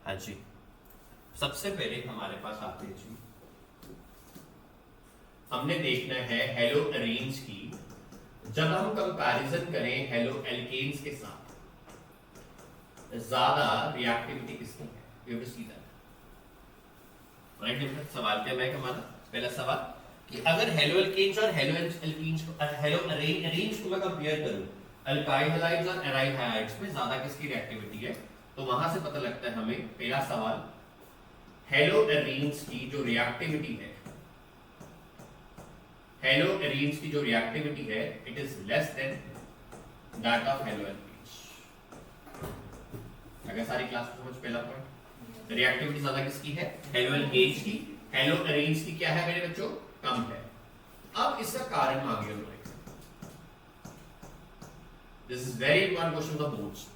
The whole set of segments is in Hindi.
हाँ जी, सबसे पहले हमारे पास आते हैं जी, हमने देखना है हेलो अरेंज की। जब हम कंपैरिजन करें हेलो एल्केन्स के साथ, ज्यादा रिएक्टिविटी किसकी है, यू सी दैट राइट। सवाल क्या है हमारा पहला सवाल कि अगर हेलो एल्केन्स और हेलो एल्कीन्स को, हेलो अरेंज को मैं कंपेयर करूं अल्काइल हैलाइड्स और एराइल हैलाइड्स में ज्यादा किसकी रिएक्टिविटी है, तो वहां से पता लगता है हमें पहला सवाल हेलो अरेंज की जो रिएक्टिविटी है, हेलो अरेंज की जो रिएक्टिविटी है it is less than that of halo alkanes. अगर सारी क्लास को समझ, पहला पॉइंट रिएक्टिविटी ज्यादा किसकी है, हेलो एल्केन्स की, हेलो अरेंज की क्या है मेरे बच्चों, कम है। अब इसका कारण मांगे उन्होंने, this is very important question of boards.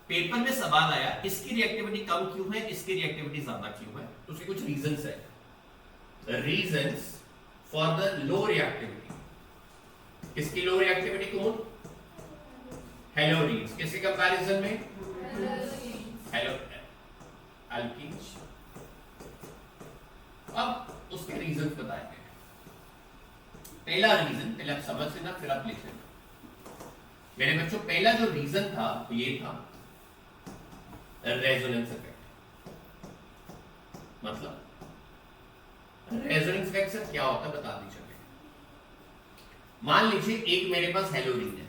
Paper में सवाल आया इसकी रिएक्टिविटी कम क्यों है, इसकी रिएक्टिविटी ज्यादा क्यों है, तो उसके कुछ रीजंस है। The reasons for the low reactivity, किसकी लो रिएक्टिविटी, कौन, हेलो अरेंज, किसके कंपैरिजन में, हेलो एल्कीन्स। अब उसके रीजंस बताए गए। पहला रीजन पहले आप समझ लेना फिर आप लिख लेना मेरे बच्चों। पहला जो रीजन था वो ये था रेजोनेंस इफेक्ट। मतलब रेजोनेंस इफेक्ट से क्या होता है बता दीजिए। मान लीजिए एक मेरे पास हेलोरीन है,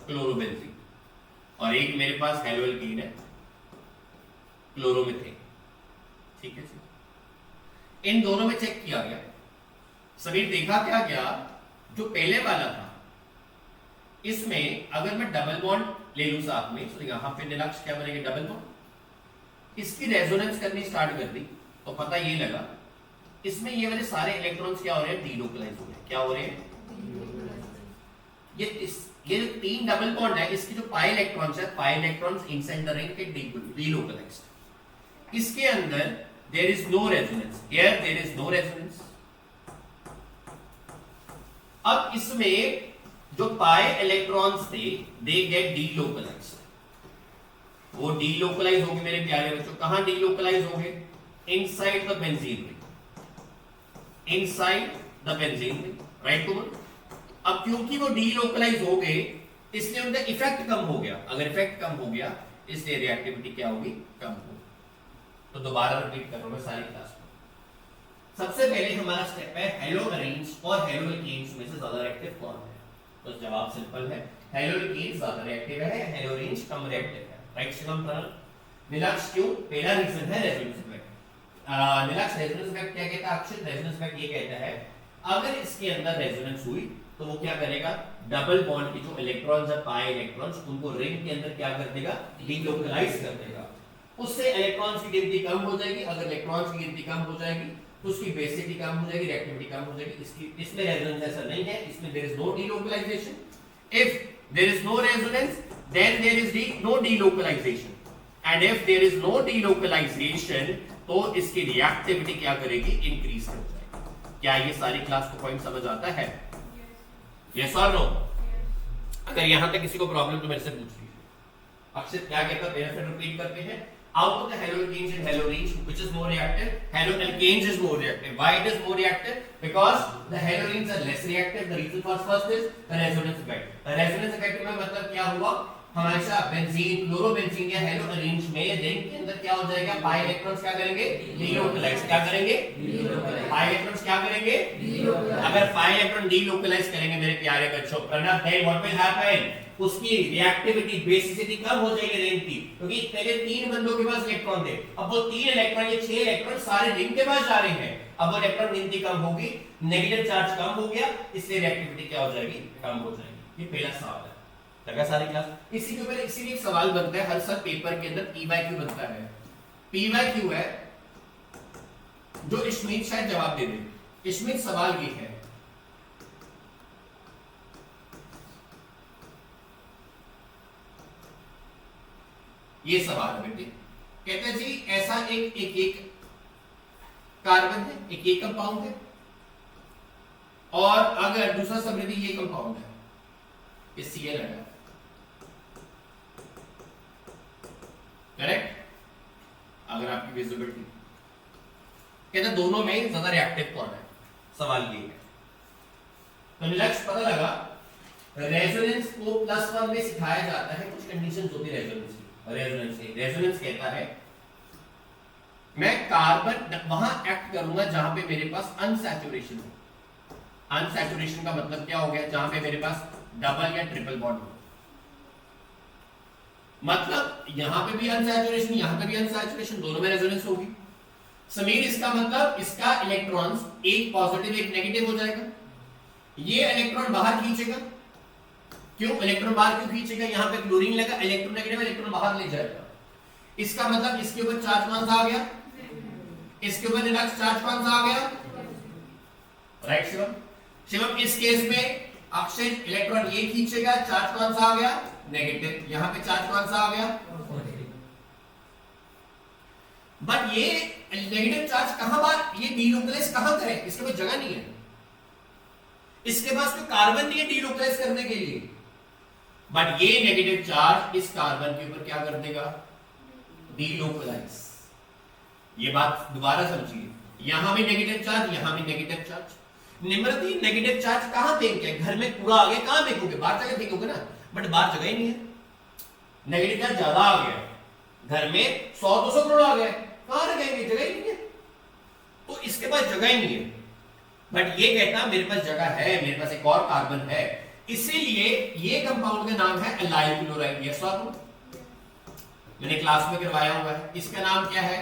क्लोरोबेंजीन, और एक मेरे पास हेलो एल्कीन है, क्लोरोमीथेन। ठीक है जी, इन दोनों में चेक किया गया, सभी देखा क्या गया, जो पहले वाला था इसमें अगर मैं डबल बॉन्ड ले लूं साथ में, तो यहां पे निलक्ष क्या बनेगा, डबल बॉन्ड। इसकी रेजोनेंस करनी स्टार्ट कर दी तो पता ये लगा इसमें ये वाले सारे इलेक्ट्रॉन्स क्या हो रहे हैं, डीलोकलाइज हो रहे हैं। क्या हो रहे हैं, ये जो तीन डबल बॉन्ड है इसकी जो पाई इलेक्ट्रॉन्स है, pi electrons inside the ring के डीलोकलाइज्ड। इसके अंदर there is no resonance, here there is no resonance. अब इसमें जो पाई इलेक्ट्रॉन्स थे दे गेट डीलोकलाइज्ड। वो डीलोकलाइज होंगे मेरे प्यारे बच्चों, कहां डीलोकलाइज होंगे, inside the benzene ring, inside the benzene ring, right common. अब क्योंकि वो डीलोकलाइज हो गए इसलिए उनका इफेक्ट कम हो गया। अगर इफेक्ट कम हो गया इसलिए रिएक्टिविटी क्या होगी, कम होगी। तो दोबारा रिपीट कर रहा हूं मैं सारी क्लास को। सबसे पहले हमारा स्टेप है हेलो अरेंज और हेलो एल्केन्स में से ज्यादा रिएक्टिव कौन है, तो जवाब सिंपल है, हेलो एल्केन्स ज्यादा रिएक्टिव है, हेलो अरेंज कम रिएक्टिव है। राइट शिवम प्रणव। निलक्ष क्यों, पहला रीजन है रेजोनेंस इफेक्ट। निलक्ष रेजोनेंस इफेक्ट क्या कहता है, अक्षर रेजोनेंस इफेक्ट ये कहता है अगर इसके अंदर रेजोनेंस हुई तो वो क्या करेगा, डबल बॉन्ड के जो इलेक्ट्रॉन्स है, पाई इलेक्ट्रॉन्स, उनको रिंग के अंदर क्या कर देगा, डीलोकलाइज कर देगा। उससे इलेक्ट्रॉन्स की गिनती कम हो जाएगी। अगर इलेक्ट्रॉन्स की गिनती कम हो जाएगी तो उसकी बेसिसिटी कम हो जाएगी, रिएक्टिविटी कम हो जाएगी। इसमें रेजोनेंस ऐसा नहीं है, इसमें there is no delocalization. If there is no resonance then there is no delocalization, and if there is no delocalization तो इसकी रिएक्टिविटी क्या करेगी, इंक्रीज कर जाएगी। क्या ये सारी क्लास को पॉइंट समझ आता है, यस और नो? अगर यहां तक किसी को प्रॉब्लम तो मेरे से पूछ लीजिए। अक्षर क्या कहता है, फिर रिपीट करते हैं। Out of the halo alkenes and halo arenes, which is more reactive? Halo alkenes is more reactive. Why it is more reactive? Because the halo arenes are less reactive. The reason for first is the resonance effect. The resonance effect में मतलब क्या हुआ, हमेशा बेंजीन, क्लोरोबेंजीन या हेलो अरेंज में रिंग के अंदर क्या हो जाएगा, पाई इलेक्ट्रॉन्स क्या करेंगे, डीलोकलाइज। क्या करेंगे, पाई इलेक्ट्रॉन्स क्या करेंगे, अगर पाई इलेक्ट्रॉन डीलोकलाइज करेंगे मेरे प्यारे बच्चों, Pranav, then what will happen, उसकी रिएक्टिविटी बेसिसिटी कम हो जाएगी रिंग की, क्योंकि पहले तीन बंदों के पास इलेक्ट्रॉन थे, अब वो तीन इलेक्ट्रॉन, ये 6 इलेक्ट्रॉन सारे रिंग के पास जा रहे हैं। अब वो इलेक्ट्रॉन गिनती कम होगी, नेगेटिव चार्ज कम हो गया, इसलिए रिएक्टिविटी क्या हो जाएगी, कम हो जाएगी। ये पहला सवाल है, लगा सारी क्लास। इसी के ऊपर इसीलिए एक सवाल बनता है हर साल पेपर के अंदर, पीवाईक्यू बनता है। पीवाईक्यू है जो इश्मीत शायद जवाब दे दे। इश्मीत सवाल ये है, ये सवाल है बेटे, कहते हैं जी ऐसा एक कार्बन है, एक कंपाउंड है, और अगर दूसरा समृद्धि ये कंपाउंड है, ये Cl है, करेक्ट। आपकी विजिबिलिटी। कहते दोनों में ज्यादा रिएक्टिव कौन है, सवाल ये है। तो लक्ष्य पता लगा, रेजोनेंस को +1 में सिखाया जाता है, कुछ कंडीशंस होती है रेजोनेंस की। रेजोनेंस कहता है मैं कार्बन वहां एक्ट करूंगा जहां पे मेरे पास अनसैचुरेशन हो। अनसैचुरेशन का मतलब क्या हो गया, जहां पे मेरे पास डबल या ट्रिपल बॉन्ड हो। मतलब यहां पे भी अनसैचुरेशन, यहां पे भी अनसैचुरेशन, दोनों में रेजोनेंस होगी। समीर इसका मतलब इसका इलेक्ट्रॉन्स एक पॉजिटिव एक नेगेटिव हो जाएगा। ये इलेक्ट्रॉन बाहर खींचेगा, क्यों इलेक्ट्रॉन बाहर क्यों खींचेगा, यहां पे क्लोरीन लगा, इलेक्ट्रोनेगेटिव इलेक्ट्रॉन बाहर ले जाएगा। इसका मतलब इसके ऊपर चार्ज कौन सा आ गया, इसके ऊपर ऋणात्मक चार्ज कौन सा आ गया, राइट शिवम। शिवम इस केस में अक्षय इलेक्ट्रॉन ये खींचेगा, चार्ज कौन सा आ गया, नेगेटिव। यहां पे चार्ज कौन सा आ गया, बट ये नेगेटिव चार्ज कहां बाहर, ये डीलोकलाइज कहां करें, इसके पास जगह नहीं है, इसके पास कोई कार्बन नहीं है डीलोकलाइज करने के लिए। बट ये नेगेटिव चार्ज इस कार्बन के ऊपर क्या कर देगा, डीलोकलाइज। ये बात दोबारा समझिए, यहां भी नेगेटिव चार्ज, यहां भी नेगेटिव चार्ज। निम्रति नेगेटिव चार्ज कहां फेंके, घर में कूड़ा आ गया कहां फेंकोगे, बाहर जाके फेंकोगे ना, बट बाहर जगह ही नहीं है। नेगेटिव चार्ज ज्यादा आ गया, घर में 100-200 करोड़ आ गए, कहां रखेंगे, जगह ही नहीं है। तो इसके पास जगह ही नहीं है, बट ये कहता मेरे पास जगह है, मेरे पास एक और कार्बन है, इसीलिए ये कंपाउंड का नाम है एलाइल क्लोराइड। यस और नो, मैंने क्लास में करवाया हुआ है। इसका नाम क्या है,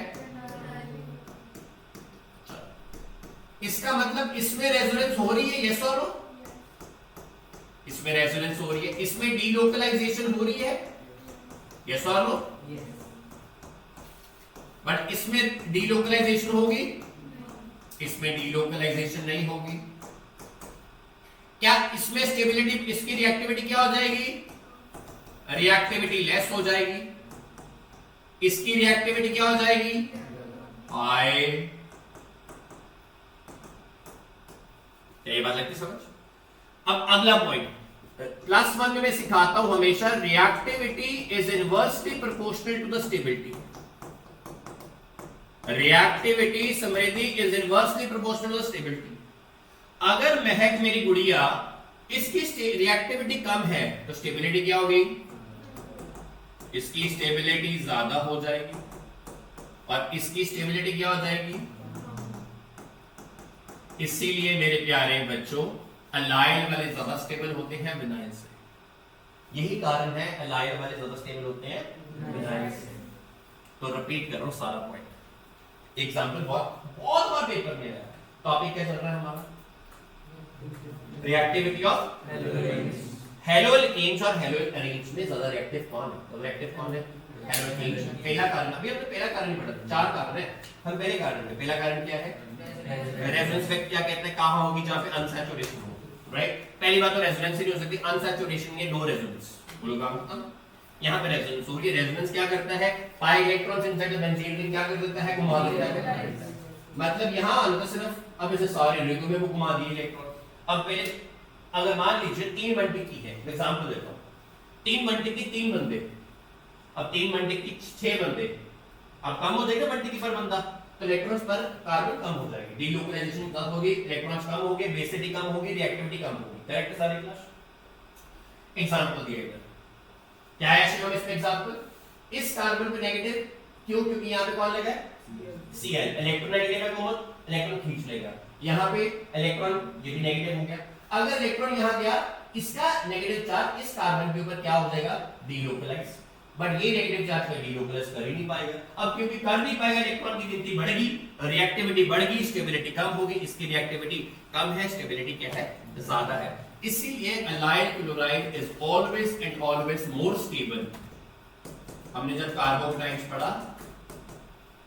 इसका मतलब इसमें रेजोनेंस हो रही है, यस और नो, इसमें रेजोनेंस हो रही है, इसमें डीलोकलाइजेशन हो रही है, यस और नो। बट इसमें डीलोकलाइजेशन होगी, इसमें डीलोकलाइजेशन नहीं होगी। क्या इसमें स्टेबिलिटी, इसकी रिएक्टिविटी क्या हो जाएगी, रिएक्टिविटी लेस हो जाएगी, इसकी रिएक्टिविटी क्या हो जाएगी, हाई। ये बात लगती समझ। अब अगला पॉइंट, +1 में मैं सिखाता हूं हमेशा, reactivity is inversely proportional to the stability. Reactivity Samriddhi is inversely proportional to the stability. अगर महक मेरी गुड़िया, इसकी रिएक्टिविटी कम है तो स्टेबिलिटी क्या होगी, इसकी स्टेबिलिटी ज्यादा हो जाएगी, और इसकी स्टेबिलिटी क्या हो जाएगी। इसीलिए मेरे प्यारे बच्चों, अलाइल वाले ज्यादा स्टेबल होते हैं विनाइल से। यही कारण है अलाइल वाले ज्यादा स्टेबल होते हैं विनाइल से। तो रिपीट कर रहा हूं सारा पॉइंट। एग्जांपल बहुत बार पेपर में आया। टॉपिक क्या चल रहा है हमारा, रिएक्टिविटी ऑफ हेलोएल्केन्स और हेलोएरेन्स में ज्यादा रिएक्टिव कौन है, तो रिएक्टिव कौन है, हेलोएल्केन्स। पहला कारण, अभी हमने पहला कारण नहीं पढ़ा, 4 कारण है, हम पहले कारण में, पहला कारण क्या है, रेजोनेंस इफेक्ट। क्या कहते हैं, कहां होगी, जहां पे अनसैचुरेशन हो, राइट। पहली बात तो रेजोनेंस नहीं हो सकती, अनसैचुरेशन ये नो रेजोनेंस, बोलो काम खत्म। यहां पे रेजोनेंस हो रही है, रेजोनेंस क्या करता है, pi electrons inside the benzene ring क्या कर देता है, घुमा देता है। मतलब यहां अंदर सिर्फ, अब इसे सारे रिंग में वो घुमा दिए इलेक्ट्रॉन। अब पहले अगर मान लीजिए 3 बंटे की है, एग्जांपल देता हूं, 3 बंटे की 3 बंदे, अब 3 बंटे की 6 बंदे, अब कम हो जाएगा बंटे की पर बंदा, तो इलेक्ट्रॉन्स पर कार्बन कम हो जाएगी, डीलोकलाइजेशन कम होगी, इलेक्ट्रॉन्स कम होंगे, बेसिसिटी कम होगी, रिएक्टिविटी कम होगी। करेक्ट सारी क्लास। एग्जांपल दिया इधर क्या है, शिवम इसमें एग्जांपल, इस कार्बन पे नेगेटिव, क्यों, क्योंकि यहां पे कौन लगा है, Cl, इलेक्ट्रॉन लगेगा कौन, इलेक्ट्रॉन खींच लेगा, यहां पे इलेक्ट्रॉन ये भी नेगेटिव हो गया। अगर इलेक्ट्रॉन यहां गया, इसका नेगेटिव चार्ज इस कार्बन के ऊपर क्या हो जाएगा, डीलोकलाइज। बट ये नेगेटिव चार्ज का डीलोकलाइज कर ही नहीं पाएगा। अब क्योंकि कर नहीं पाएगा, इलेक्ट्रॉन की गिनती बढ़ेगी, रिएक्टिविटी बढ़ेगी, स्टेबिलिटी कम होगी, इसकी रिएक्टिविटी कम है, स्टेबिलिटी क्या है, ज्यादा है। इसीलिए allyl chloride is always and always more stable. हमने जब कार्बोक्टाइन्स पढ़ा,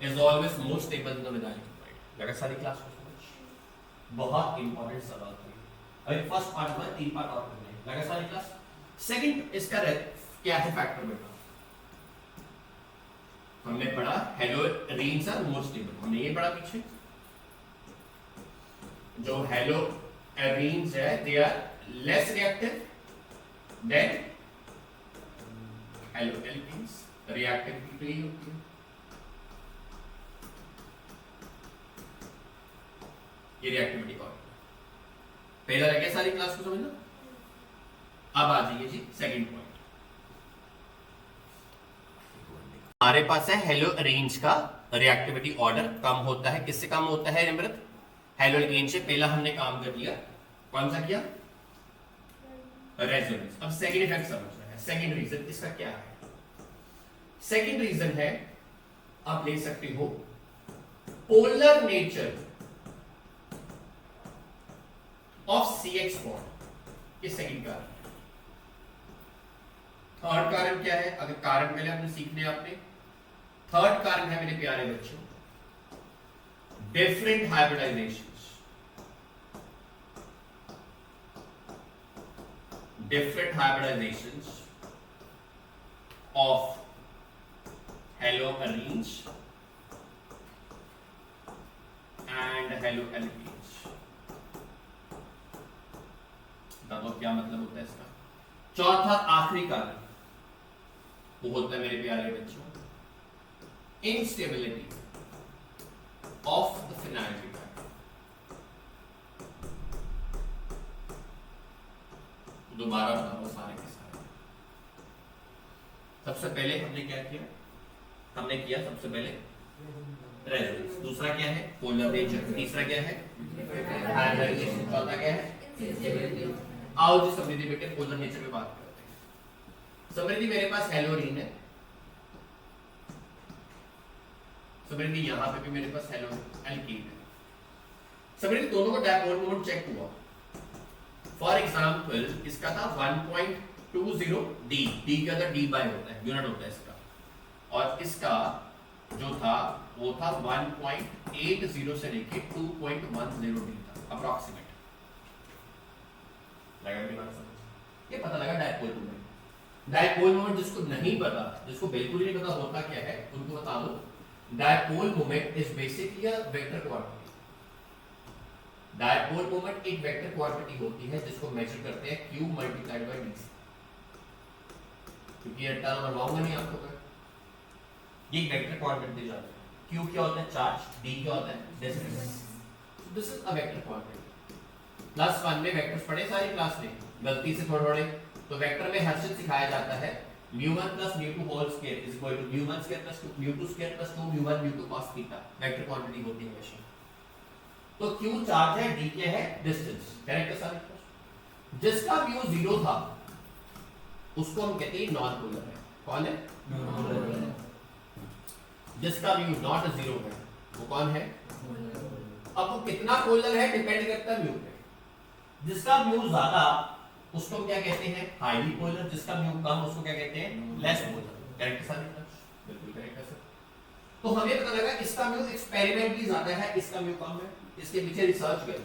is always more stable then allyl chloride. लगा सारी क्लास को समझ, बहुत इंपॉर्टेंट सवाल था। अभी फर्स्ट पार्ट में 3 पार्ट और करने, लगा सारी क्लास। सेकंड इसका क्या है फैक्टर बेटा, हमने पढ़ा हेलोएरेन्स आर मोर स्टेबल, हमने ये पढ़ा पीछे। जो हेलोएरेन्स है they are less reactive than haloalkanes, reactivity होती है। ये रिएक्टिविटी का पहला रह गया सारी क्लास को समझना। अब आ जाइए जी सेकंड पॉइंट। हमारे पास है हेलो अरेंज का रिएक्टिविटी ऑर्डर कम होता है। किससे कम होता है अमृत? हेलो अरेंज से। पहला हमने काम कर लिया, कौन सा किया? रेजोनेंस। अब सेकंड इफेक्ट समझना है। सेकंड रीजन इसका क्या है? सेकंड रीजन है, आप ले सकते हो polar nature of CX bond. ये सेकंड कारण है। थर्ड कारण क्या है? अगर कारण पहले हमने सीखने आपने, थर्ड कारण है मेरे प्यारे बच्चों, different hybridization. Different hybridizations of haloarenes and haloalkenes। बताओ क्या मतलब होता है इसका? चौथा आखिरी कारण वो होता है मेरे प्यारे बच्चों, instability of the phenyl butadiene। दोबारा बताओ सारे के सारे। सबसे पहले हमने क्या किया? हमने किया सबसे पहले रेजोनेंस। दूसरा क्या है? Polar nature. तीसरा क्या है? हाइब्रिडाइजेशन। चौथा क्या है? आओ जी समृद्धि बेटे पोलर नेचर पे बात करते हैं। समृद्धि मेरे पास हेलोरीन है, समृद्धि यहां पे भी मेरे पास हेलो एल्कीन है। समृद्धि दोनों का डायपोल मोमेंट चेक हुआ। फॉर एग्जाम्पल इसका था 1.20 डी, डी क्या था? डी बाय होता है, यूनिट होता है इसका, और इसका जो था वो था 1.80 से लेके 2.10 डी था अप्रोक्सीमेट। लगा मेरी बात समझ? ये पता लगा डायपोल मोमेंट। डायपोल मोमेंट जिसको नहीं पता, जिसको बिल्कुल नहीं पता होता क्या है, उनको बता दो dipole moment is basically a vector quantity. Dipole moment एक वेक्टर क्वांटिटी होती है जिसको मेजर करते हैं q मल्टीप्लाइड बाय d से, क्योंकि ये टर्म बनवाऊंगा नहीं आपको मैं। ये वेक्टर क्वांटिटी जाता है। q क्या होता है? चार्ज। d क्या होता है? Distance. This is a vector quantity. Class 1 में वेक्टर्स पढ़े सारी क्लास में, गलती से थोड़े तो वेक्टर में हर चीज सिखाया जाता है μ1 + μ2 whole square is equal to μ1 square + μ2 square + 2μ1 μ2 cos theta. Vector quantity होती है हमेशा। तो q चार्ज है, d क्या है? डिस्टेंस। करेक्ट है सारे? जिसका म्यू 0 था उसको हम कहते हैं नॉन पोलर है। कौन है? Non polar. जिसका म्यू नॉट 0 है वो कौन है? अब वो कितना पोलर है डिपेंड करता है म्यू पे। जिसका म्यू ज्यादा उसको हम क्या कहते हैं? Highly polar. जिसका म्यू कम उसको क्या कहते हैं? Less polar. करेक्ट है सारे? बिल्कुल करेक्ट है सर। तो हमें पता लगा इसका म्यू एक्सपेरिमेंटली ज्यादा है, इसका म्यू कम है। इसके पीछे रिसर्च गई,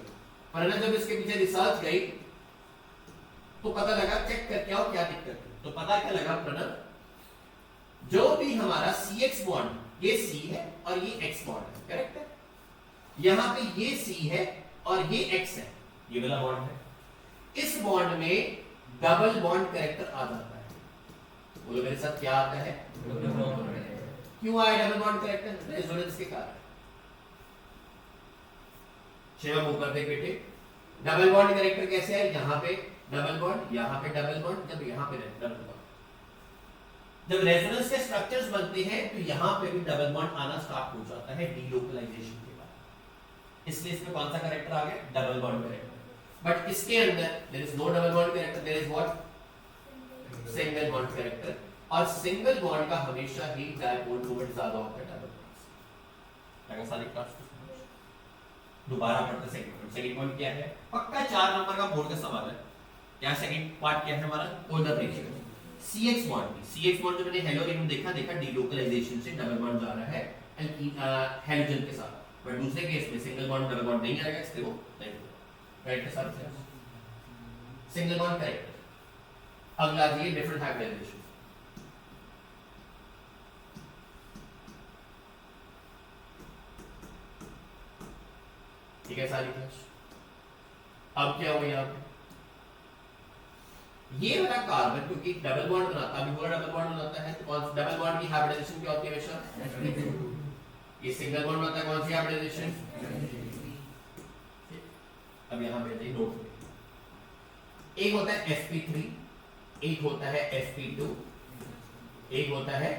पर जब इसके पीछे रिसर्च गई तो पता लगा, चेक करके आओ क्या दिक्कत है। तो पता क्या लगा प्रणव, जो भी हमारा CX बॉन्ड, ये C है और ये X बॉन्ड है। करेक्ट है? यहां पे ये C है और ये X है, ये वाला बॉन्ड है। इस बॉन्ड में डबल बॉन्ड कैरेक्टर आ जाता है। बोलो मेरे साथ क्या आता है? क्यों आया डबल बॉन्ड कैरेक्टर? रेजोनेंस के कारण। शिवम ऊपर देख बेटे, डबल बॉन्ड कैरेक्टर कैसे है? यहां पे डबल बॉन्ड, यहां पे डबल बॉन्ड, जब यहां पे डबल बॉन्ड। जब रेजोनेंस के स्ट्रक्चर्स बनते हैं तो यहां पे भी डबल बॉन्ड आना स्टार्ट हो जाता है डीलोकलाइजेशन के बाद। इसलिए इसमें कौन सा कैरेक्टर आ गया? Double bond character. बट इसके अंदर there is no double bond character, there is what? Single bond character. और सिंगल बॉन्ड का हमेशा ही डायपोल मोमेंट ज्यादा होता है डबल बॉन्ड से। लगा सारी क्लास? दोबारा पढ़ते सेकंड पॉइंट क्या है? पक्का 4 नंबर का बोर्ड का सवाल है। क्या सेकंड पार्ट क्या है हमारा? Polar nature. CX bond. CX bond जो मैंने हेलोजन में देखा डीलोकलाइजेशन से डबल बॉन्ड जा रहा है हेलोजन के साथ, बट दूसरे केस में सिंगल बॉन्ड डबल बॉन्ड नहीं आएगा, इसलिए वो नहीं होगा। राइट है सर? Single bond correct. अगला ये डिफरेंट हाइब्रिडाइजेशन। ठीक है सारी क्लास? अब क्या हो यहाँ पे? ये वाला कार्बन क्योंकि डबल बॉन्ड बनाता है, अभी डबल बॉन्ड बनाता है, तो कौन डबल बॉन्ड की हाइब्रिडाइजेशन क्या होती है हमेशा? ये सिंगल बॉन्ड बनाता है, कौन सी हाइब्रिडाइजेशन? अब यहां पे नोट करिए, एक होता है sp3, एक होता है sp2, एक होता है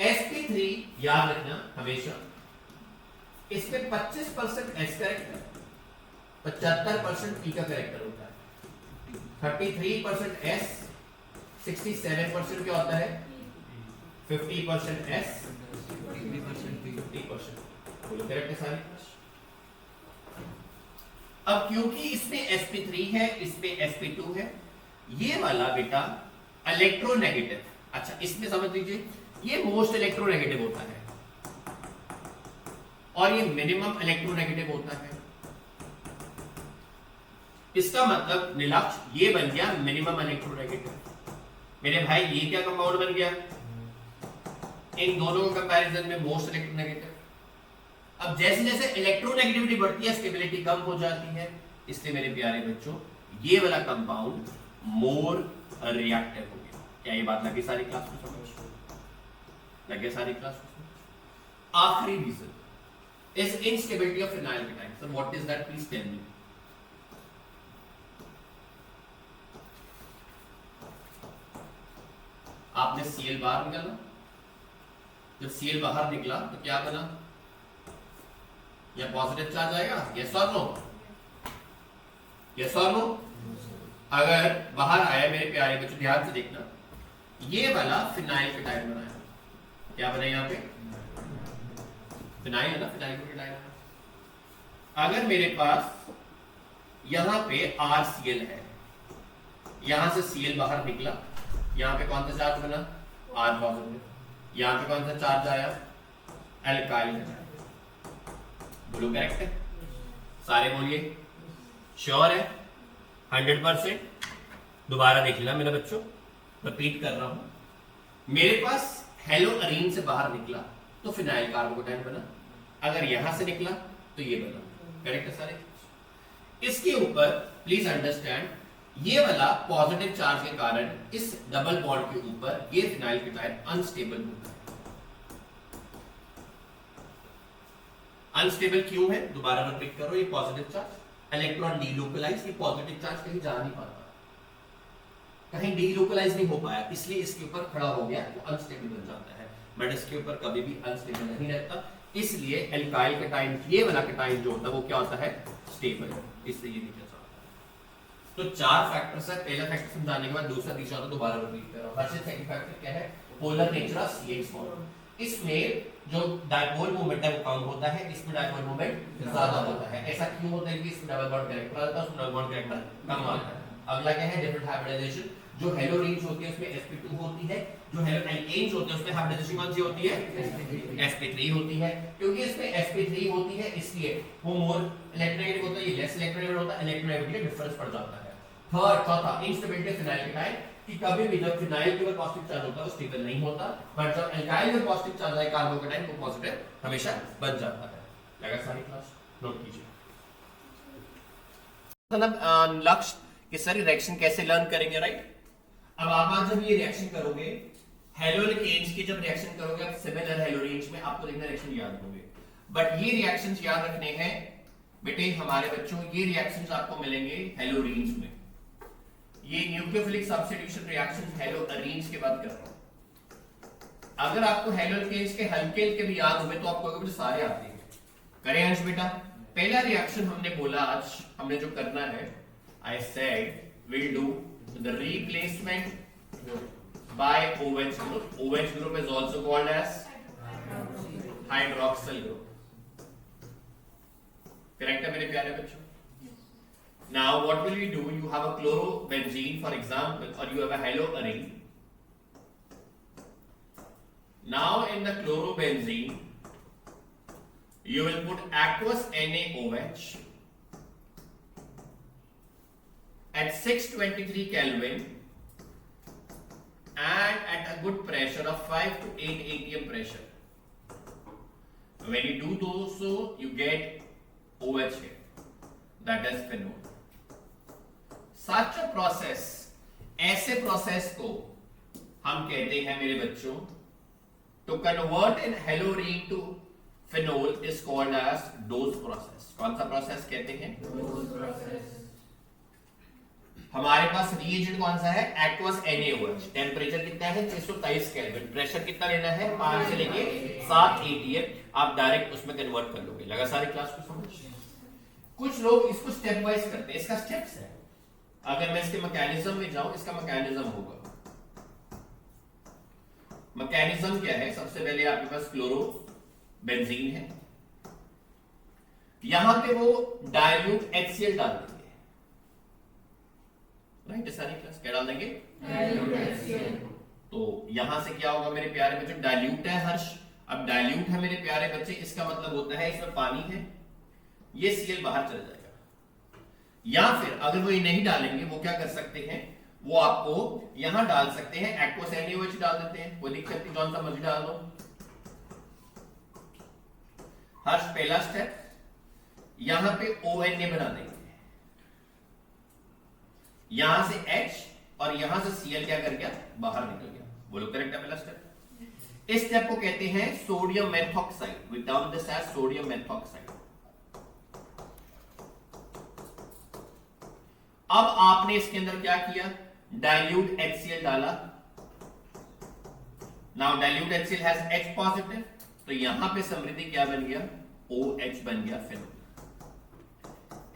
sp3। याद रखना हमेशा इसमें 25% s करेक्टर, 75% p का करेक्टर होता है, 33% s, 67% क्या होता है, 50% s, 50% बोलो करेक्ट है सारे। अब क्योंकि इसमें sp3 है, इसमें sp2 है, ये वाला बेटा इलेक्ट्रोनेगेटिव, अच्छा इसमें समझ लीजिए ये मोस्ट इलेक्ट्रोनेगेटिव होता है और ये मिनिमम इलेक्ट्रोनेगेटिव होता है। इसका मतलब निलक्ष ये बन गया मिनिमम इलेक्ट्रोनेगेटिव। मेरे भाई ये क्या कंपाउंड बन गया, इन दोनों के कंपैरिजन में मोस्ट इलेक्ट्रोनेगेटिव। अब जैसे जैसे इलेक्ट्रोनेगेटिविटी बढ़ती है स्टेबिलिटी कम हो जाती है, इसलिए मेरे प्यारे बच्चों ये वाला कंपाउंड मोर रिएक्टिव हो गया। क्या ये बात लगी सारी क्लास में समझ, लगे सारी क्लास में? आखिरी reason is instability of phenyl cation. Sir what is that, please tell me. आपने Cl बाहर निकाला, जब Cl बाहर निकला तो क्या बना, या पॉजिटिव चार्ज आएगा, यस और नो, यस और नो। अगर बाहर आया मेरे प्यारे बच्चों ध्यान से देखना, ये वाला फिनाइल केटाइन बनाया, क्या बना यहाँ पे, फिनाइल है ना, फिनाइल केटाइन। अगर मेरे पास यहां पे RCl है, यहां से Cl बाहर निकला, यहां पे कौन सा चार्ज बना, R पॉजिटिव, यहां पे कौन सा चार्ज आया, एल्काइल। बोलो करेक्ट है सारे, बोलिए श्योर है 100%। दोबारा देख लेना मेरे बच्चों, रिपीट कर रहा हूं, मेरे पास हेलोअरीन से बाहर निकला तो फिनाइल कार्बोकेटाइन बना, अगर यहां से निकला तो ये बना, करेक्ट है सारे। इसके ऊपर प्लीज अंडरस्टैंड, ये वाला पॉजिटिव चार्ज के कारण इस डबल बॉन्ड के ऊपर ये फिनाइल केटाइन अनस्टेबल होता है। अनस्टेबल क्यों है, दोबारा रिपीट करो, ये पॉजिटिव चार्ज, इलेक्ट्रॉन डीलोकलाइज, ये पॉजिटिव चार्ज कहीं जा नहीं पाता, कहीं डीलोकलाइज नहीं हो पाया, इसलिए इसके ऊपर खड़ा हो गया तो अनस्टेबल बन जाता है, बट इसके ऊपर कभी भी अनस्टेबल नहीं रहता। इसलिए एल्काइल केटाइन, ये वाला केटाइन जो होता है वो क्या होता है, स्टेबल, इसलिए ये नहीं चल सकता। तो चार फैक्टर्स है, पहला फैक्टर समझाने के बाद दूसरा तीसरा तो दोबारा रिपीट कर रहा हूं। फर्स्ट सेकंड फैक्टर क्या है, polar nature of CH bond. इसमें जो डायपोल मोमेंट है वो कम होता है, इसमें डायपोल मोमेंट ज्यादा होता है। ऐसा क्यों होता है कि इसमें डबल बॉन्ड कैरेक्टर आता है, उसमें डबल बॉन्ड कैरेक्टर कम आता है। अगला क्या है, डिफरेंट हाइब्रिडाइजेशन। जो हेलोरीन्स होती है उसमें sp2 होती है, जो हेलोएल्केन्स होते हैं उसमें हाइब्रिडाइजेशन कौन सी होती है, sp3 होती है। क्योंकि इसमें sp3 होती है इसलिए वो मोर इलेक्ट्रोनेगेटिव होता है, ये लेस इलेक्ट्रोनेगेटिव होता है, इलेक्ट्रोनेगेटिविटी का डिफरेंस पड़ जाता है। थर्ड, चौथा, इंस्टेबिलिटी फिनाइल केटाइन, कि कभी भी जब फिनाइल के ऊपर पॉजिटिव चार्ज होता है वो स्टेबल नहीं होता, बट जब एल्काइल में पॉजिटिव चार्ज आए कार्बोकेटाइन वो पॉजिटिव हमेशा बन जाता है। लगा सारी क्लास, नोट कीजिए। मतलब लक्ष्य कि सर रिएक्शन कैसे लर्न करेंगे, राइट। अब आप आज जब ये रिएक्शन करोगे, हेलोएल्केन्स की जब रिएक्शन करोगे आप सिमिलर हेलोरीन्स में, आपको देखना रिएक्शन याद होंगे, बट ये रिएक्शंस याद रखने हैं बेटे हमारे बच्चों, ये रिएक्शंस आपको मिलेंगे हेलोरीन्स में। ये न्यूक्लियोफिलिक सब्स्टिट्यूशन रिएक्शंस हेलोअरीन्स के बात कर रहा हूं। अगर आपको हेलोएल्केन्स के हल्के हल्के भी याद होंगे तो आपको मुझे सारे आते हैं। करें अंश बेटा, पहला रिएक्शन हमने बोला, आज हमने जो करना है, I said will do the replacement by OH group. OH group is also called as hydroxyl group. Correct है मेरे प्यारे बच्चों? Now what will we do? You have a chlorobenzene for example, or you have a haloarine. Now in the chlorobenzene, you will put aqueous NaOH at 623 Kelvin. And at a good pressure of 5 to 8 atm pressure. When you do so, you get OH here, that is phenol. Such a process, ऐसे process को हम कहते हैं मेरे बच्चों, to convert an halorine to phenol is called as Dow's process. कौन सा प्रोसेस कहते हैं? Dow's process. हमारे पास रिएजेंट कौन सा है? Aqueous NaOH। टेम्परेचर कितना है? 623 केल्विन। प्रेशर कितना लेना है? 5 से लेके 7 atm। आप डायरेक्ट उसमें कन्वर्ट कर लोगे। लगा सारी क्लास को समझ? कुछ लोग इसको स्टेप वाइज करते हैं, इसका स्टेप्स है। अगर मैं इसके मैकेनिज्म में जाऊं, इसका मैकेनिज्म होगा। मैकेनिज्म क्या है? सबसे पहले आपके पास क्लोरो बेंजीन है, यहां पे वो डाइल्यूट HCl डाल देंगे। राइट, सारी क्लास क्या डाल देंगे? Dilute HCl। तो यहां से क्या होगा मेरे प्यारे बच्चों? डाइल्यूट है हर्ष। अब डाइल्यूट है मेरे प्यारे बच्चे, इसका मतलब होता है इसमें पानी है, ये Cl बाहर चला जाएगा। या फिर अगर वो ये नहीं डालेंगे, वो क्या कर सकते हैं? वो आपको यहां डाल सकते हैं, एक्वस NaOH डाल देते हैं, कोई दिक्कत नहीं, कौन सा मर्जी डाल दो। हर्ष पहला स्टेप, यहां पे ONA बना देंगे, यहां से H और यहां से Cl क्या कर गया? बाहर निकल गया। बोलो करेक्ट है पहला स्टेप। इस स्टेप को कहते हैं sodium methoxide. We term this as sodium methoxide. अब आपने इसके अंदर क्या किया? डाइल्यूट HCl डाला। Now dilute HCl has H positive, तो यहां पे समृद्धि क्या बन गया? OH बन गया फिनोल।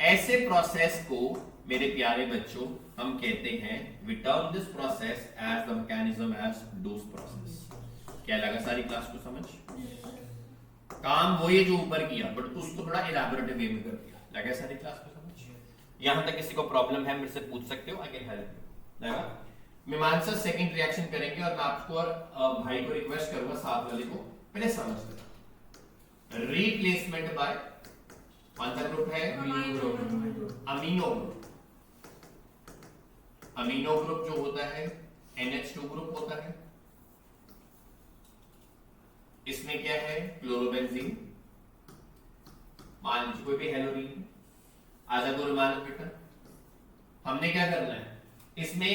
ऐसे प्रोसेस को मेरे प्यारे बच्चों हम कहते हैं, we term this process as the mechanism as Dow's process. क्या लगा सारी क्लास को समझ? काम वो ये जो ऊपर किया, बट उसको थोड़ा इलैबोरेटिव वे में कर दिया। लगा सारी क्लास को समझ? यहां तक किसी को प्रॉब्लम है मेरे से पूछ सकते हो, आई कैन हेल्प यू। लगा? मीमांसा सेकंड रिएक्शन करेंगे और मैं आपको और भाई को रिक्वेस्ट करूंगा साथ वाले को पहले समझ लेना। रिप्लेसमेंट बाय कौन सा ग्रुप है? Amino group. Amino group. Amino group जो होता है NH2 ग्रुप होता है। इसमें क्या है? क्लोरोबेंजीन। मान लीजिए कोई भी हेलोरीन, आजा को मान बेटा। हमने क्या करना है? इसमें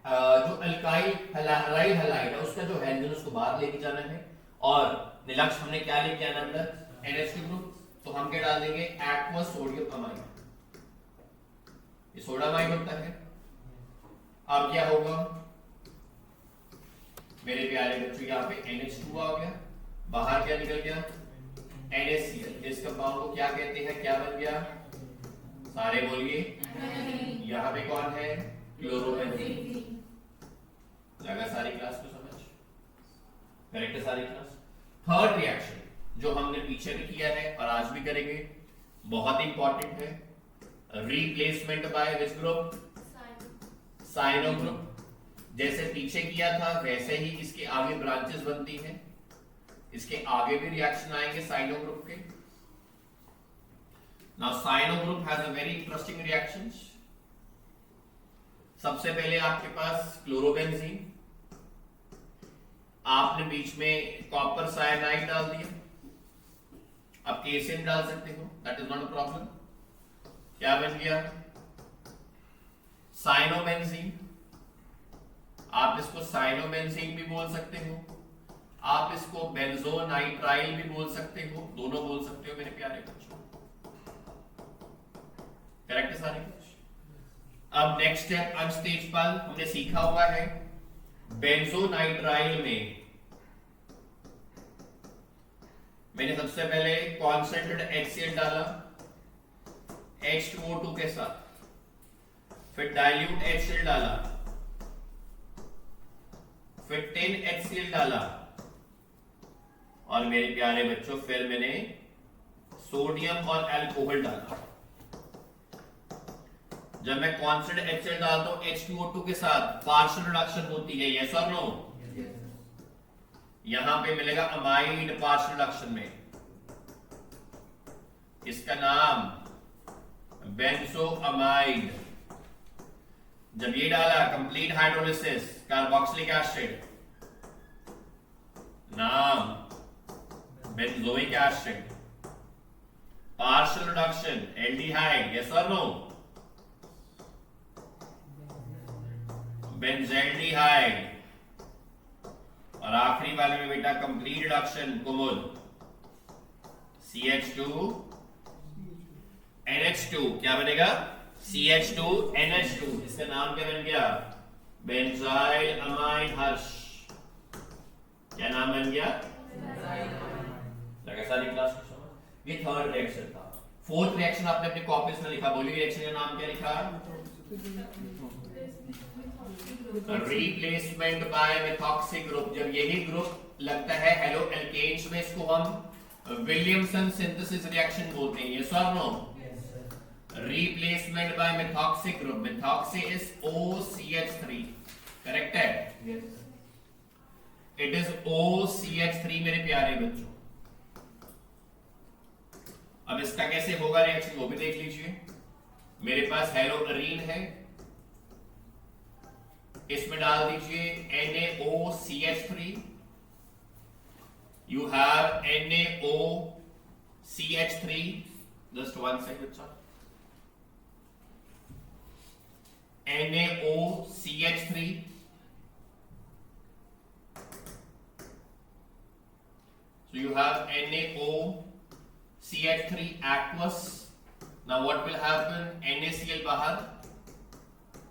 जो अल्काइल हलाइड है उसका जो हेलोजन उसको बाहर लेके जाना है, और निलक्ष्य हमने क्या लेके आना अंदर? NH2 group. तो हम क्या डाल देंगे? Aqueous sodium amide. ये सोडामाइड होता है। अब क्या होगा मेरे प्यारे बच्चों? यहाँ पे NH2 आ गया, बाहर क्या निकल गया? NaCl। इस कंपाउंड को क्या कहते हैं? क्या बन गया? सारे बोलिए। यहाँ पे कौन है? क्लोरोबेंजीन। लगा सारी क्लास को समझ? करेक्ट है सारी क्लास? थर्ड रिएक्शन जो हमने पीछे भी किया है और आज भी करेंगे, बहुत इंपॉर्टेंट है। Replacement by which group? Cyano group. जैसे पीछे किया था वैसे ही इसके आगे ब्रांचेस बनती हैं, इसके आगे भी रिएक्शन आएंगे साइनो ग्रुप के। Now cyano group has a very interesting reactions. सबसे पहले आपके पास क्लोरोबेंजीन, आपने बीच में कॉपर साइनाइड डाल दिया। अब केसिन डाल सकते हो, that is not a problem. क्या बन गया? साइनोबेंजीन। आप इसको साइनोबेंजीन भी बोल सकते हो, आप इसको बेंजोनाइट्राइल भी बोल सकते हो, दोनों बोल सकते हो मेरे प्यारे बच्चों। करेक्ट है सारे? अब नेक्स्ट स्टेप अनस्टेजपाल हमने सीखा हुआ है। बेंजोनाइट्राइल में मैंने सबसे पहले कॉन्सेंट्रेटेड HCl डाला H2O2 के साथ, फिर डाइल्यूट HCl डाला, फिर 10 HCl डाला, और मेरे प्यारे बच्चों फिर मैंने सोडियम और अल्कोहल डाला। जब मैं कॉन्स्टेंट HCl डालता हूं H2O2 के साथ, पार्शियल रिडक्शन होती है, यस और नो? यहां पे मिलेगा अमाइड पार्शियल रिडक्शन में, इसका नाम बेंजोअमाइड। जब ये डाला कंप्लीट हाइड्रोलिसिस, कार्बोक्सिलिक एसिड, नाम benzoic acid, partial reduction aldehyde, yes और नो? बेंजल्डिहाइड। और आखिरी वाले में बेटा कंप्लीट रिडक्शन कुमुल, CH2 NH2 क्या बनेगा? CH2 NH2। इसका नाम क्या बन गया? बेंजाइल अमाइन हर्ष। क्या नाम बन गया? लगा सारी क्लास को समझ? ये थर्ड रिएक्शन था। फोर्थ रिएक्शन आपने अपनी कॉपीज में लिखा, बोलिए रिएक्शन का नाम क्या लिखा? Replacement by methoxy group. जब यही ग्रुप लगता है हेलो एल्केन्स में, इसको हम विलियमसन सिंथेसिस रिएक्शन बोलते हैं। यस और no? Replacement by methoxy group. Methoxy is OCH3, correct है? इट इज OCH3 मेरे प्यारे बच्चों। अब इसका कैसे होगा रिएक्शन वो भी देख लीजिए। मेरे पास हेलो अरीन है, इसमें डाल दीजिए NaOCH3। You have NaOCH3। Just one second बच्चा। NaOCH3। So you have NaOCH3 aqueous. Now what will happen? NaCl बाहर,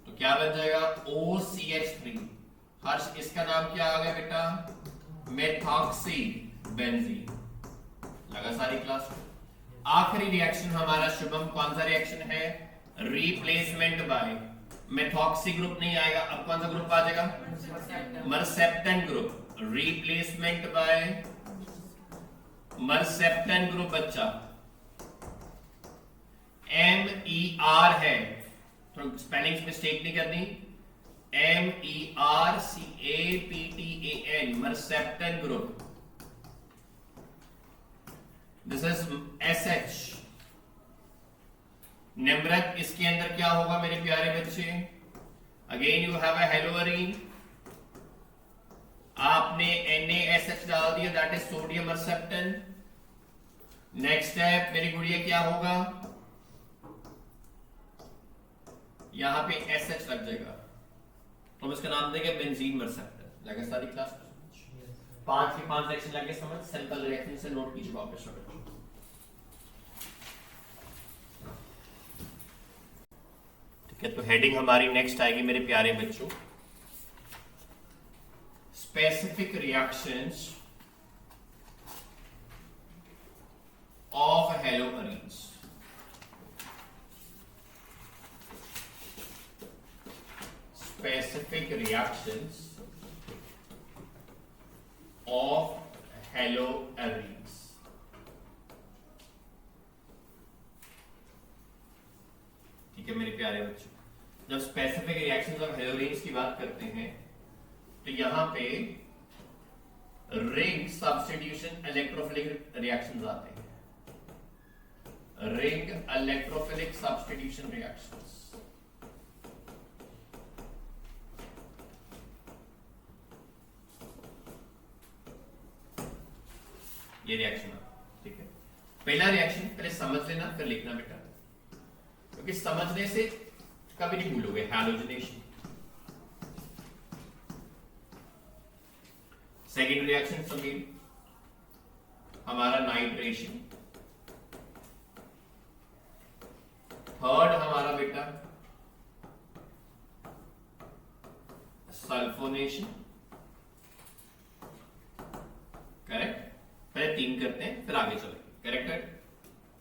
तो क्या बन जाएगा? OCH3। हर्ष इसका नाम क्या आ गया बेटा? Methoxy benzene. लगा सारी क्लास को? आखिरी रिएक्शन हमारा शुभम कौन सा रिएक्शन है? रिप्लेसमेंट बाय मेथॉक्सी ग्रुप नहीं आएगा, अब कौन सा ग्रुप आ जाएगा? Mercaptan group. Replacement by mercaptan group बच्चा। MER है, तो स्पेलिंग मिस्टेक नहीं करनी। MERCAPTAN, mercaptan group. This is SH। Nimrat, इसके अंदर क्या होगा मेरे प्यारे बच्चे? Again you have a haloarene, आपने NaSH डाल दिया, that is sodium mercaptan. Next step मेरी गुड़िया क्या होगा? यहां पे SH लग जाएगा, तो हम इसका नाम देंगे बेंजीन मरसेप्टेन। लगा सारी क्लास को समझ? 5 के 5 रिएक्शन लगे समझ? सिंपल रिएक्शन से नोट कीजिए वापस। ठीक है, तो हेडिंग हमारी नेक्स्ट आएगी मेरे प्यारे बच्चों, specific reactions of haloarenes. Specific reactions of haloarenes। ठीक है मेरे प्यारे बच्चों, जब स्पेसिफिक रिएक्शंस ऑफ हेलोअरीन्स की बात करते हैं तो यहां पे रिंग सब्स्टिट्यूशन इलेक्ट्रोफिलिक रिएक्शंस आते हैं। Ring electrophilic substitution reactions. ये रिएक्शन है, ठीक है। पहला रिएक्शन पहले समझ लेना फिर लिखना बेटा, क्योंकि समझने से कभी नहीं भूलोगे। हैलोजनेशन। सेकेंड रिएक्शन समीर हमारा नाइट्रेशन। थर्ड हमारा बेटा सल्फोनेशन। करेक्ट, पहले 3 करते हैं फिर आगे चलेंगे। करेक्ट है?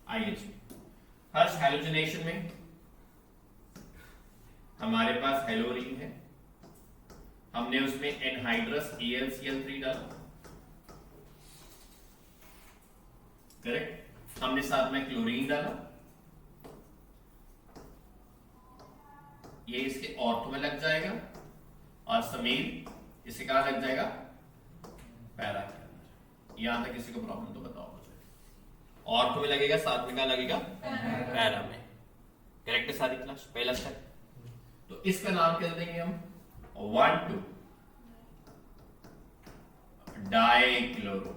आइए जी। फर्स्ट हैलोजनेशन में हमारे पास हेलोरीन है, हमने उसमें एनहाइड्रस AlCl3 डाला। करेक्ट, हमने साथ में क्लोरीन डाला, ये इसके ऑर्थो में लग जाएगा और समीर इसे कहां लग जाएगा? पैरा के अंदर। यहां तक किसी को प्रॉब्लम तो बताओ मुझे। ऑर्थो में लगेगा, साथ में कहां लगेगा? पैरा में। करेक्ट है सारी क्लास? पहला स्टेप। तो इसका नाम क्या देंगे हम? 1,2 डाइक्लोरो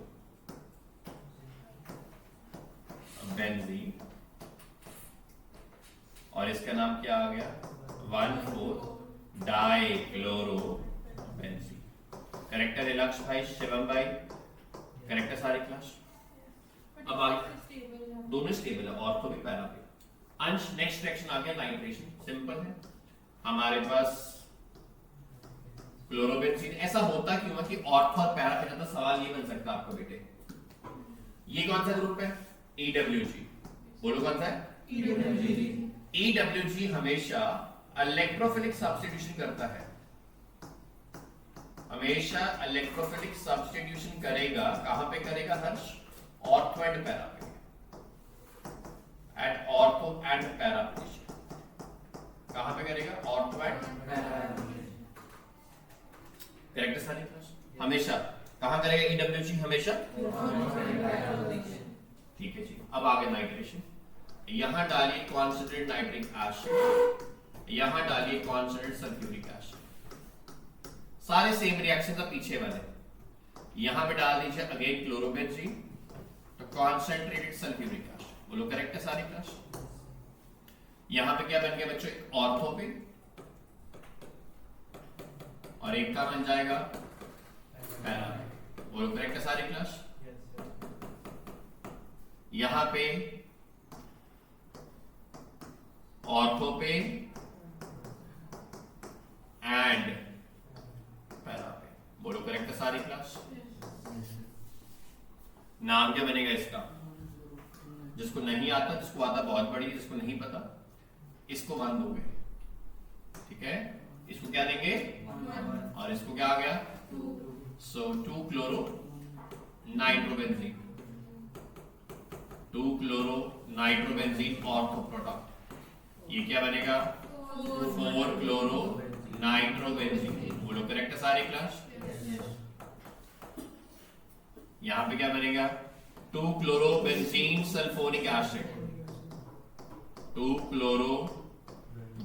बेंजीन, और इसका नाम क्या आ गया? 1,4 डाइक्लोरो बेंजीन। करेक्ट है लक्ष्य भाई, शिवम भाई? करेक्ट है सारी क्लास? अब आगे दोनों स्टेबल है, ऑर्थो भी पैरा भी। अंश नेक्स्ट रिएक्शन आ गया नाइट्रेशन, सिंपल है। हमारे पास क्लोरोबेंजीन, ऐसा होता क्यों है कि ऑर्थो और पैरा के साथ सवाल ये बन सकता है आपको बेटे, ये कौन सा ग्रुप है? EWG, बोलो कौन सा है? EWG हमेशा इलेक्ट्रोफिलिक सब्स्टिट्यूशन करता है, हमेशा इलेक्ट्रोफिलिक सब्स्टिट्यूशन करेगा। कहां पे करेगा हर्ष? ऑर्थो एंड पैरा पे, at ortho and para position. कहां पे करेगा? Ortho and para. करेक्ट है सारी क्लास? हमेशा कहां करेगा EWG? हमेशा। ठीक है जी। अब आगे नाइट्रेशन, यहां डालिए कॉन्सेंट्रेटेड नाइट्रिक एसिड, यहां डालिए कॉन्सेंट्रेटेड सल्फ्यूरिक एसिड, सारे सेम रिएक्शन का पीछे वाले। यहां पे डाल दीजिए अगेन क्लोरोबेंजीन, तो कॉन्सेंट्रेटेड सल्फ्यूरिक एसिड। बोलो करेक्ट है सारी क्लास? यहां पे क्या बन गया बच्चों? एक ऑर्थो पे और एक का बन जाएगा पैरा पे। बोलो करेक्ट है सारी क्लास? यहां पे ऑर्थो पे एंड पैरा पे। बोलो करेक्ट है सारी क्लास? नाम क्या बनेगा इसका? जिसको नहीं आता, जिसको आता बहुत बड़ी, जिसको नहीं पता इसको 1 दोगे, ठीक है? इसको क्या देंगे? 1 और इसको क्या आ गया? 2। सो 2 chloro nitrobenzene, 2 chloro nitrobenzene ortho product. ये क्या बनेगा? 4 क्लोरो नाइट्रोबेंजीन। बोलो करेक्ट है सारी क्लास? यहां पे क्या बनेगा? 2 chloro benzene sulphonic acid, 2 chloro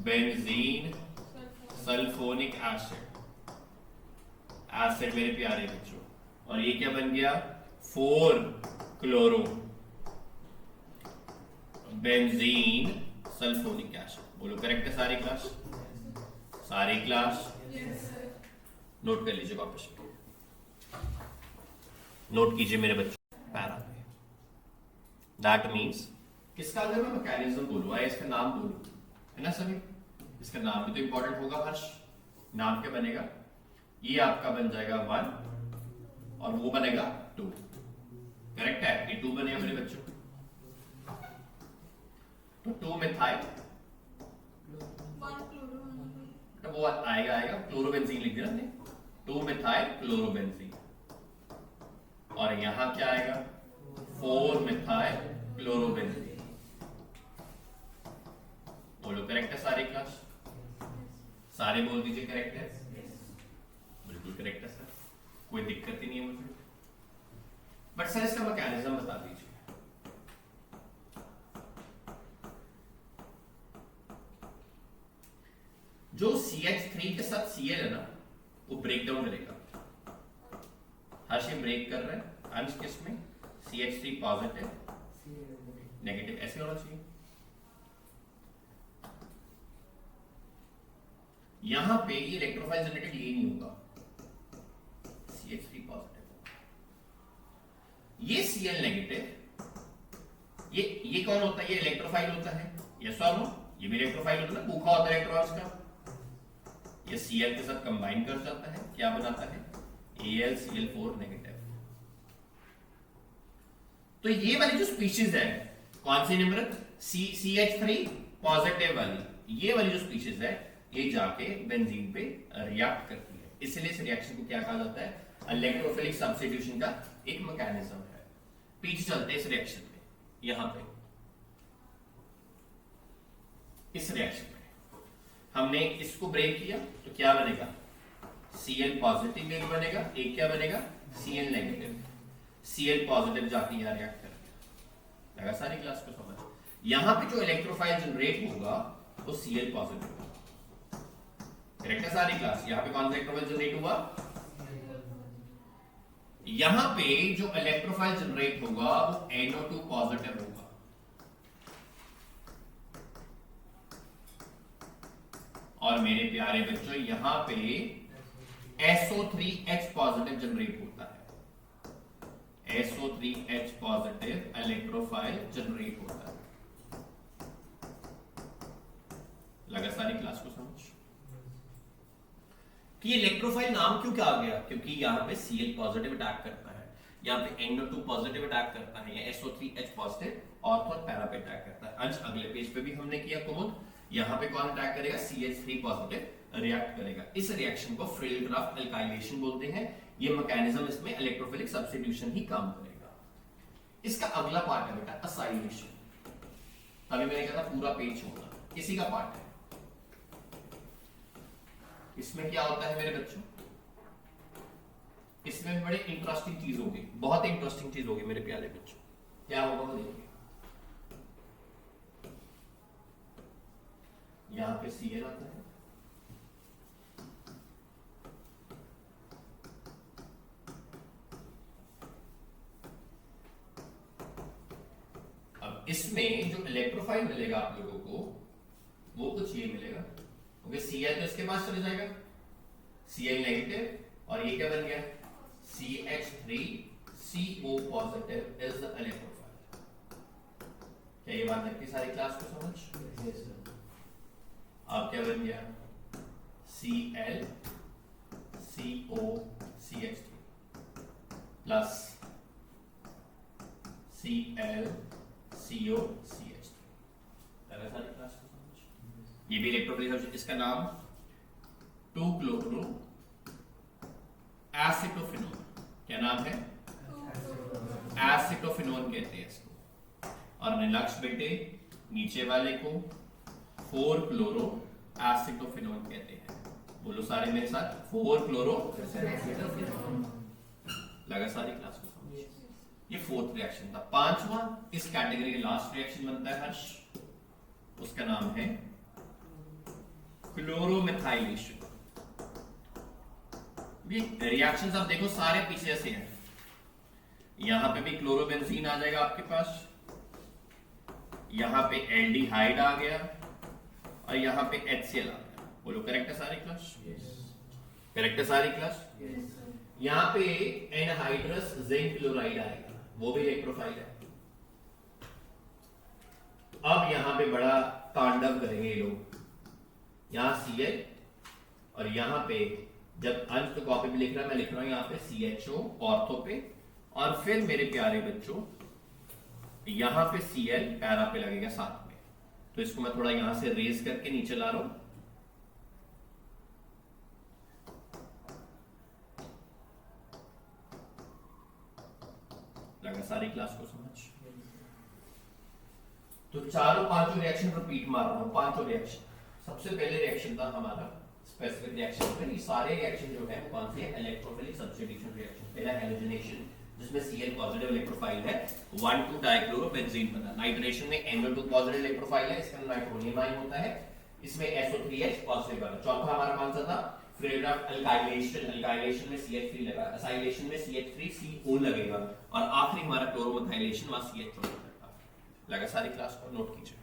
benzene sulphonic acid, acid मेरे प्यारे बच्चों। और ये क्या बन गया? 4 क्लोरो बेंजीन सल्फोनिक एसिड। बोलो करेक्ट है सारी क्लास? सारी क्लास? नोट कर लीजिए वापस, नोट कीजिए मेरे बच्चों। पैरा पे दैट मींस किसका अगर मैं मैकेनिज्म बोलूं, इसका नाम बोलूं, है ना सभी? इसका नाम भी तो इंपॉर्टेंट होगा हर्ष। नाम क्या बनेगा? ये आपका बन जाएगा 1 और वो बनेगा 2। करेक्ट है? ये 2 बनेगा मेरे बच्चों। तो 2 मिथाइल, तो वो आएगा क्लोरोबेंजीन लिख दिया हमने, 2 मिथाइल क्लोरोबेंजीन। और यहां क्या आएगा? 4 मिथाइल क्लोरोबेंजीन। बोलो करेक्ट है सारी क्लास? सारे बोल दीजिए करेक्ट है? बिल्कुल करेक्ट है सर, कोई दिक्कत ही नहीं है मुझे। बट सर इसका मैकेनिज्म बता दीजिए। जो CH3 के साथ Cl है ना, वो ब्रेक डाउन करेगा। हर्ष ये ब्रेक कर रहा है अंश किस में? CH3 पॉजिटिव, नेगेटिव, ऐसे होना चाहिए। यहां पे ये इलेक्ट्रोफाइल जनरेटेड ये नहीं होगा, CH3 पॉजिटिव, ये Cl नेगेटिव। ये कौन होता है? ये इलेक्ट्रोफाइल होता है, यस और नो? ये भी इलेक्ट्रोफाइल होता है ना, भूखा होता है इलेक्ट्रॉन्स का। ये Cl के साथ कंबाइन कर जाता है, क्या बनाता है? AlCl4 negative. तो ये वाली जो स्पीशीज है, कौन सी नंबर? CH3 पॉजिटिव वाली, ये वाली जो स्पीशीज है ये जाके बेंजीन पे रिएक्ट करती है। इसलिए इस रिएक्शन को क्या कहा जाता है? इलेक्ट्रोफिलिक सब्स्टिट्यूशन का एक मैकेनिज्म है। पीछे चलते हैं इस रिएक्शन में, यहां पे इस रिएक्शन में हमने इसको ब्रेक किया तो क्या बनेगा? Cl पॉजिटिव एक बनेगा, एक क्या बनेगा? Cl negative. Cl पॉजिटिव जाके यहां रिएक्ट करेगा। लगा सारी क्लास को समझ? यहां पे जो इलेक्ट्रोफाइल जनरेट होगा वो Cl पॉजिटिव होगा। करेक्ट है सारी क्लास? यहां पे कौन सा इलेक्ट्रोफाइल जनरेट हुआ? यहां पे जो इलेक्ट्रोफाइल जनरेट होगा वो NO2 पॉजिटिव होगा। और मेरे प्यारे बच्चों यहां पे SO3H पॉजिटिव जनरेट होता है। SO3H पॉजिटिव इलेक्ट्रोफाइल जनरेट होता है। लगा सारी क्लास को समझ कि ये इलेक्ट्रोफाइल नाम क्यों क्या आ गया? क्योंकि यहाँ पे Cl पॉजिटिव अटैक करता है, यहाँ पे NO2 पॉजिटिव अटैक करता है, या SO3H पॉजिटिव ऑर्थो और पैरा पे अटैक करता है। अंश अगले पेज पे भी हमने किया कुमुद, यहाँ पे कौन अटैक करेगा? CH3 पॉजिटिव रिएक्ट करेगा। इस रिएक्शन को फ्रेल-ड्राफ्ट अल्काइलेशन बोलते हैं। ये मैकेनिज्म, इसमें इलेक्ट्रोफिलिक सब्स्टिट्यूशन ही काम करेगा। इसका अगला पार्ट है बेटा असाइलेशन। तभी मैंने कहा था पूरा पेज छोड़ना, इसी का पार्ट है। इसमें क्या होता है मेरे बच्चों? इसमें बड़े इंटरेस्टिंग चीज होगी, बहुत इंटरेस्टिंग चीज होगी मेरे प्यारे बच्चों। क्या होगा वो देखिए। यहां पे Cl आता है, अब इसमें जो इलेक्ट्रोफाइल मिलेगा आप लोगों को वो कुछ ये मिलेगा, क्योंकि Cl तो इसके पास चले जाएगा, Cl नेगेटिव, और ये क्या बन गया? CH3CO positive is the electrophile. क्या ये बात लगती सारी क्लास को समझ? अब क्या बन गया? Cl CO CH3 plus Cl CO CH3। लगा सारी क्लास को समझ? ये भी इलेक्ट्रोफिलिक, इसका नाम 2-क्लोरो एसिटोफिनोन। क्या नाम है? एसिटोफिनोन कहते हैं इसको। और निलक्ष बेटे नीचे वाले को 4-क्लोरो एसिटोफिनोन कहते हैं। बोलो सारे मेरे साथ, 4-क्लोरो। लगा सारी क्लास को समझ? ये फोर्थ रिएक्शन था। पांचवा इस कैटेगरी का लास्ट रिएक्शन बनता है हर्ष, उसका नाम है क्लोरोमेथाइलेशन। रिएक्शंस आप देखो सारे पीछे से हैं। यहां पे भी क्लोरोबेंजीन आ जाएगा आपके पास, यहां पे एल्डिहाइड आ गया, और यहां पे HCl आ गया। बोलो करेक्ट है सारी क्लास? करेक्ट है सारी क्लास? यहां पे एनहाइड्रस जिंक क्लोराइड आएगा, वो भी इलेक्ट्रोफाइल है। अब यहां पे बड़ा तांडव करेंगे ये लोग। यहां Cl, और यहां पे जब अंश तो कॉपी में लिख रहा है, मैं लिख रहा हूं यहां पे CHO ऑर्थो पे, और फिर मेरे प्यारे बच्चों यहां पे Cl पैरा पे लगेगा साथ में। तो इसको मैं थोड़ा यहां से रेज करके नीचे ला रहा हूं। लगा सारी क्लास को समझ? तो चारों पांचों रिएक्शन रिपीट मार रहा हूं, पांचों रिएक्शन। सबसे पहले रिएक्शन था हमारा स्पेसिफिक रिएक्शन पे। ये सारे रिएक्शन जो है कौन से? Electrophilic substitution reaction. पहला हैलोजनेशन जिसमें Cl पॉजिटिव इलेक्ट्रोफाइल है, 1,2-डाइक्लोरोबेंजीन बना। नाइट्रेशन में NO2 पॉजिटिव इलेक्ट्रोफाइल है, इसका नाइट्रोनियम आयन होता है, इसमें SO3H पॉजिटिव बना। चौथा हमारा कौन सा था? Frail-draft alkylation. अल्काइलेशन में CH3 लगा, असाइलेशन में CH3CO लगेगा, और आखिरी हमारा क्लोरोमेथाइलेशन वहां CHO लगेगा। लगा सारी क्लास को? नोट कीजिए।